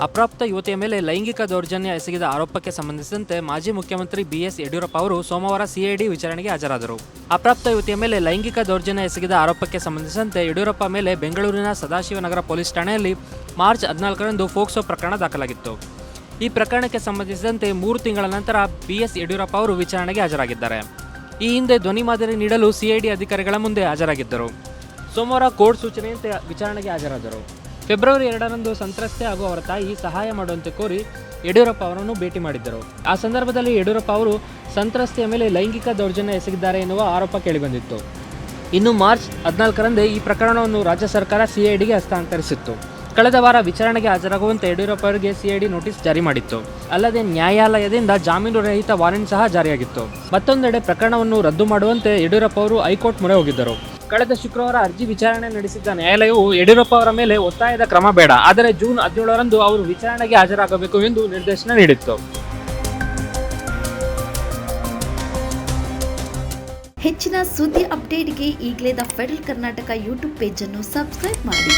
ಅಪ್ರಾಪ್ತ ಯುವತಿಯ ಮೇಲೆ ಲೈಂಗಿಕ ದೌರ್ಜನ್ಯ ಎಸಗಿದ ಆರೋಪಕ್ಕೆ ಸಂಬಂಧಿಸಿದಂತೆ ಮಾಜಿ ಮುಖ್ಯಮಂತ್ರಿ ಬಿಎಸ್ ಯಡಿಯೂರಪ್ಪ ಅವರು ಸೋಮವಾರ ಸಿಐಡಿ ವಿಚಾರಣೆಗೆ ಹಾಜರಾದರು. ಅಪ್ರಾಪ್ತ ಯುವತಿಯ ಮೇಲೆ ಲೈಂಗಿಕ ದೌರ್ಜನ್ಯ ಎಸಗಿದ ಆರೋಪಕ್ಕೆ ಸಂಬಂಧಿಸಿದಂತೆ ಯಡಿಯೂರಪ್ಪ ಮೇಲೆ ಬೆಂಗಳೂರಿನ ಸದಾಶಿವನಗರ ಪೊಲೀಸ್ ಠಾಣೆಯಲ್ಲಿ ಮಾರ್ಚ್ 14ರಂದು ಫೋಕ್ಸೋ ಪ್ರಕರಣ ದಾಖಲಾಗಿತ್ತು. ಈ ಪ್ರಕರಣಕ್ಕೆ ಸಂಬಂಧಿಸಿದಂತೆ 3 ತಿಂಗಳ ನಂತರ ಬಿಎಸ್ ಯಡಿಯೂರಪ್ಪ ಅವರು ವಿಚಾರಣೆಗೆ ಹಾಜರಾಗಿದ್ದಾರೆ. ಈ ಹಿಂದೆ ಧ್ವನಿ ಮಾದರಿ ನೀಡಲು ಸಿಐಡಿ ಅಧಿಕಾರಿಗಳ ಮುಂದೆ ಹಾಜರಾಗಿದ್ದರು. ಸೋಮವಾರ ಕೋರ್ಟ್ ಸೂಚನೆಯಂತೆ ವಿಚಾರಣೆಗೆ ಹಾಜರಾದರು. ಫೆಬ್ರವರಿ 2ರಂದು ಸಂತ್ರಸ್ತೆ ಹಾಗೂ ಅವರ ತಾಯಿ ಸಹಾಯ ಮಾಡುವಂತೆ ಕೋರಿ ಯಡಿಯೂರಪ್ಪ ಅವರನ್ನು ಭೇಟಿ ಮಾಡಿದ್ದರು. ಆ ಸಂದರ್ಭದಲ್ಲಿ ಯಡಿಯೂರಪ್ಪ ಅವರು ಸಂತ್ರಸ್ತೆಯ ಮೇಲೆ ಲೈಂಗಿಕ ದೌರ್ಜನ್ಯ ಎಸಗಿದ್ದಾರೆ ಎನ್ನುವ ಆರೋಪ ಕೇಳಿಬಂದಿತ್ತು. ಇನ್ನು ಮಾರ್ಚ್ 14ರಂದೇ ಈ ಪ್ರಕರಣವನ್ನು ರಾಜ್ಯ ಸರ್ಕಾರ ಸಿಐಡಿಗೆ ಹಸ್ತಾಂತರಿಸಿತ್ತು. ಕಳೆದ ವಾರ ವಿಚಾರಣೆಗೆ ಹಾಜರಾಗುವಂತೆ ಯಡಿಯೂರಪ್ಪ ಅವರಿಗೆ ಸಿಐಡಿ ನೋಟಿಸ್ ಜಾರಿ ಮಾಡಿತ್ತು. ಅಲ್ಲದೆ ನ್ಯಾಯಾಲಯದಿಂದ ಜಾಮೀನು ರಹಿತ ವಾರೆಂಟ್ ಸಹ ಜಾರಿಯಾಗಿತ್ತು. ಮತ್ತೊಂದೆಡೆ ಪ್ರಕರಣವನ್ನು ರದ್ದು ಮಾಡುವಂತೆ ಯಡಿಯೂರಪ್ಪ ಅವರು ಹೈಕೋರ್ಟ್ ಮೊರೆ ಹೋಗಿದ್ದರು. ಕಳೆದ ಶುಕ್ರವಾರ ಅರ್ಜಿ ವಿಚಾರಣೆ ನಡೆಸಿದ್ದ ನ್ಯಾಯಾಲಯವು ಯಡಿಯೂರಪ್ಪ ಅವರ ಮೇಲೆ ಒತ್ತಾಯದ ಕ್ರಮ ಬೇಡ, ಆದರೆ ಜೂನ್ 17ರಂದು ಅವರು ವಿಚಾರಣೆಗೆ ಹಾಜರಾಗಬೇಕು ಎಂದು ನಿರ್ದೇಶನ ನೀಡಿತ್ತು. ಹೆಚ್ಚಿನ ಸುದ್ದಿ ಅಪ್ಡೇಟ್ಗೆ ಈಗಲೇ the federal Karnataka YouTube page ಅನ್ನು ಸಬ್ಸ್ಕ್ರೈಬ್ ಮಾಡಿ.